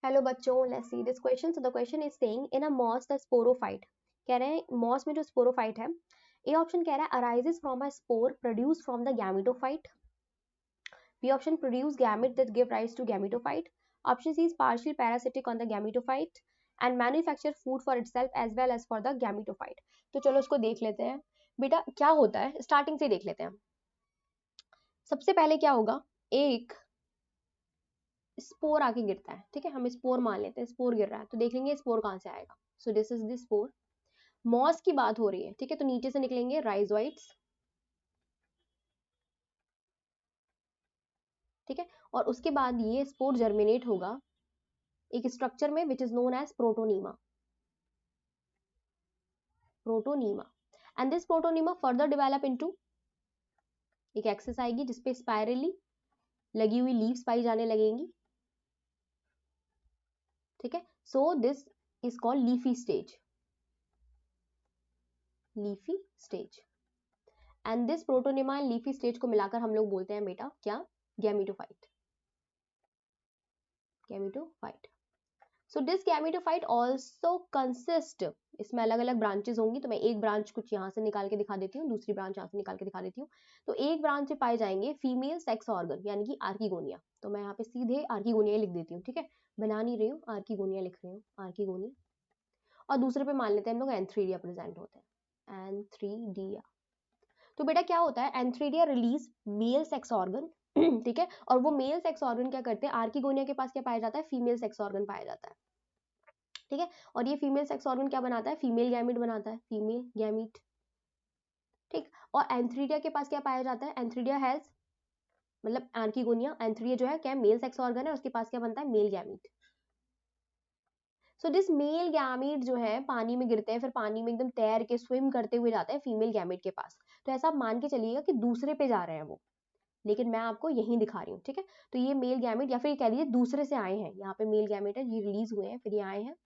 Hello बच्चों, let's see this question. So the question is saying in a moss the sporophyte, कह रहे हैं moss में जो स्पोरोफाइट है, ए ऑप्शन कह रहा है arises from a spore produce from the gametophyte. B option produce gamete that give rise to gametophyte. Option C is partial parasitic on the gametophyte and manufacture food for itself as well as for the gametophyte. तो चलो उसको देख लेते हैं. बेटा क्या होता है, स्टार्टिंग से देख लेते हैं. सबसे पहले क्या होगा, एक स्पोर आके गिरता है. ठीक है, हम स्पोर मान लेते हैं, स्पोर गिर रहा है तो देख लेंगे स्पोर कहाँ से आएगा. So this is the spore. Moss की बात हो रही है, ठीक है, तो नीचे से निकलेंगे राइजोइट्स. ठीक है, और उसके बाद ये स्पोर जर्मिनेट होगा एक स्ट्रक्चर में which is known as protonema. Protonema. And this protonema further develop into, एक एक्सेस आएगी जिसपे स्पाइरली लगी हुई लीव्स पाई जाने लगेंगी. ठीक है, सो this is called leafy stage. Leafy stage. And this protonema and leafy stage को मिलाकर हम लोग बोलते हैं बेटा क्या, gametophyte. Gametophyte. So this gametophyte also consist, इसमें अलग अलग ब्रांचेस होंगी, तो मैं एक ब्रांच कुछ यहाँ से निकाल के दिखा देती हूँ, दूसरी ब्रांच यहाँ से निकाल के दिखा देती हूँ. तो एक ब्रांच से पाए जाएंगे फीमेल सेक्स ऑर्गन यानी कि आर्किगोनिया. तो मैं यहाँ पे सीधे आर्किगोनिया लिख देती हूँ. ठीक है, बना नहीं रही हूँ, आर्किगोनिया लिख रही हूँ, आर्किगोनिया. और दूसरे पे मान लेते हैं हम लोग एंथ्रीडिया प्रेजेंट होते हैं, एंथ्रीडिया. तो बेटा क्या होता है, antheridia release male sex organ. ठीक है, और वो मेल सेक्स ऑर्गन क्या करते हैं, आर्किगोनिया के पास क्या पाया जाता है, फीमेल सेक्स ऑर्गन पाया जाता है. ठीक है, और ये फीमेल सेक्स ऑर्गन क्या बनाता है, फीमेल गैमिट बनाता है, फीमेल गैमिट. ठीक, और एंथ्रीडिया के पास क्या पाया जाता है, एंथ्रीडिया हैज, मतलब आर्किगोनिया, एंथ्रीडिया जो है क्या मेल सेक्स ऑर्गन है, उसके पास क्या बनता है, male gamete. So this male gamete जो है पानी में गिरते हैं, फिर पानी में एकदम तैर के स्विम करते हुए जाते हैं फीमेल गैमेट के पास. तो ऐसा आप मान के चलिएगा कि दूसरे पे जा रहे हैं वो, लेकिन मैं आपको यहीं दिखा रही हूँ. ठीक है, तो ये मेल गैमेट या फिर कह लीजिए दूसरे से आए हैं, यहाँ पे मेल गैमेट है, ये रिलीज हुए हैं, फिर ये आए हैं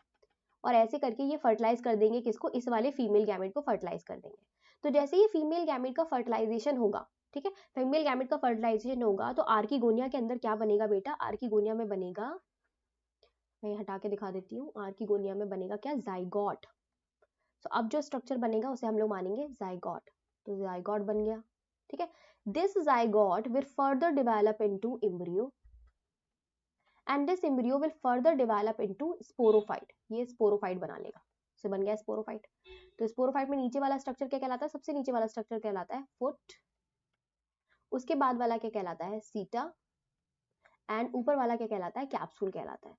और ऐसे करके ये फर्टिलाइज कर देंगे किसको, इस वाले फीमेल गैमेट को फर्टिलाइज कर देंगे. तो जैसे ये फीमेल गैमेट का फर्टिलाइजेशन होगा, ठीक है, फीमेल गैमेट का फर्टिलाइजेशन होगा तो आर्किगोनिया के अंदर क्या बनेगा बेटा, आर्किगोनिया में बनेगा, मैं हटा के दिखा देती हूँ, आर्किगोनिया में बनेगा क्या, जाइगोट. तो अब जो स्ट्रक्चर बनेगा उसे हम लोग मानेंगे जाइगोट. तो जाइगोट बन गया. ठीक है, this zygote will further develop into embryo and this embryo will further develop into sporophyte. ये स्पोरोफाइट बना लेगा, से बन गया स्पोरोफाइट. तो स्पोरोफाइट में नीचे वाला स्ट्रक्चर क्या कहलाता है, सबसे नीचे वाला स्ट्रक्चर कहलाता है फुट. उसके बाद वाला क्या कहलाता है, सीटा. एंड ऊपर वाला क्या कहलाता है, कैप्सूल कहलाता है.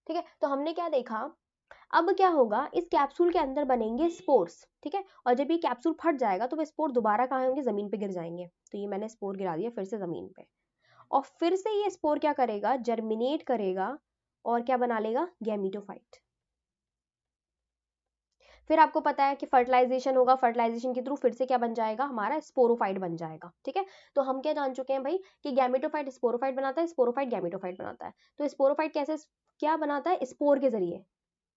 ठीक है, तो हमने क्या देखा, अब क्या होगा, इस कैप्सूल के अंदर बनेंगे स्पोर्स. ठीक है, और जब ये कैप्सूल फट जाएगा तो वे स्पोर दोबारा कहाँ होंगे, जमीन पे गिर जाएंगे. तो ये मैंने स्पोर गिरा दिया फिर से जमीन पे, और फिर से ये स्पोर क्या करेगा, जर्मिनेट करेगा और क्या बना लेगा, गैमेटोफाइट. फिर आपको पता है कि फर्टिलाइजेशन होगा, फर्टिलाइजेशन के थ्रू फिर से क्या बन जाएगा, हमारा स्पोरोफाइट बन जाएगा. ठीक है, तो हम क्या जान चुके हैं भाई कि गैमेटोफाइट स्पोरोफाइट बनाता है, स्पोरोफाइट गैमेटोफाइट बनाता है. तो स्पोरोफाइट कैसे क्या बनाता है, स्पोर के जरिए.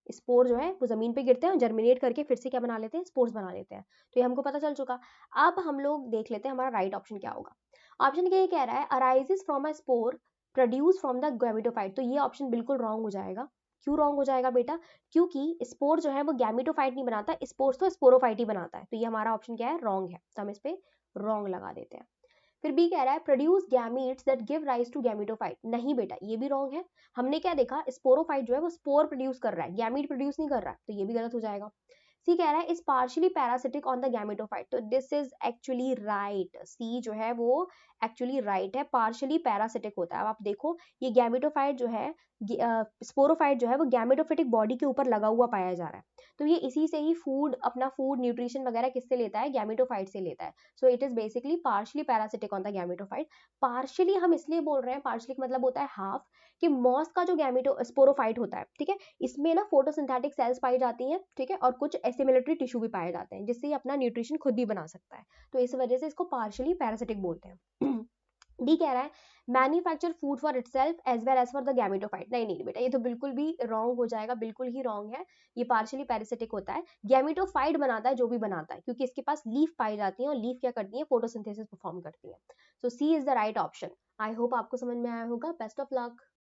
स्पोर जो है वो जमीन पे गिरते हैं, जर्मिनेट करके फिर से क्या बना लेते हैं, स्पोर्स बना लेते हैं. तो ये हमको पता चल चुका. अब हम लोग देख लेते हैं हमारा राइट ऑप्शन क्या होगा. ऑप्शन क्या ये कह रहा है arises from a spore produce from the gametophyte. तो ये ऑप्शन बिल्कुल रॉन्ग हो जाएगा. क्यों रॉन्ग हो जाएगा बेटा, क्योंकि स्पोर जो है वो गैमेटोफाइट नहीं बनाता, स्पोर्स तो स्पोरोफाइट ही बनाता है. तो ये हमारा ऑप्शन क्या है, रॉन्ग है. तो हम इस पे रॉन्ग लगा देते हैं. फिर बी कह रहा है produce gametes that give rise to gametophyte. नहीं बेटा, ये भी रॉन्ग है. हमने क्या देखा, स्पोरोफाइट जो है वो स्पोर प्रोड्यूस कर रहा है, गैमेट प्रोड्यूस नहीं कर रहा है, तो ये भी गलत हो जाएगा. सी कह रहा है is partially parasitic on the gametophyte. तो दिस इज एक्चुअली राइट. सी जो है वो एक्चुअली राइट है, पार्शियली पैरासिटिक होता है. अब आप देखो ये गैमेटोफाइट जो है, स्पोरोफाइट जो है वो गैमेटोफिटिक बॉडी के ऊपर लगा हुआ पाया जा रहा है. तो ये इसी से ही फूड, अपना फूड न्यूट्रिशन वगैरह किससे लेता है, गैमेटोफाइट से लेता है. So it is basically partially parasitic on the gametophyte. Partially हम इसलिए बोल रहे हैं, पार्शियली मतलब होता है हाफ, कि मॉस का जो गैमेटो स्पोरोफाइट होता है, ठीक है, इसमें ना फोटोसिंथेटिक सेल्स पाई जाती हैं. ठीक है, और कुछ एसिमिलेटरी टिश्यू भी पाए जाते हैं जिससे ये अपना न्यूट्रिशन खुद भी बना सकता है. तो इस वजह से इसको पार्शियली पैरासिटिक बोलते हैं. डी कह रहा है manufacture food for itself as well as for the gametophyte. नहीं नहीं बेटा, ये तो बिल्कुल भी रॉन्ग हो जाएगा, बिल्कुल ही रॉन्ग है. ये पार्शियली पैरासिटिक होता है, गैमेटोफाइट बनाता है जो भी बनाता है, क्योंकि इसके पास लीफ पाई जाती है और लीफ क्या करती है, फोटोसिंथेसिस परफॉर्म करती है. So C is the right option. I hope आपको समझ में आया होगा. Best of luck.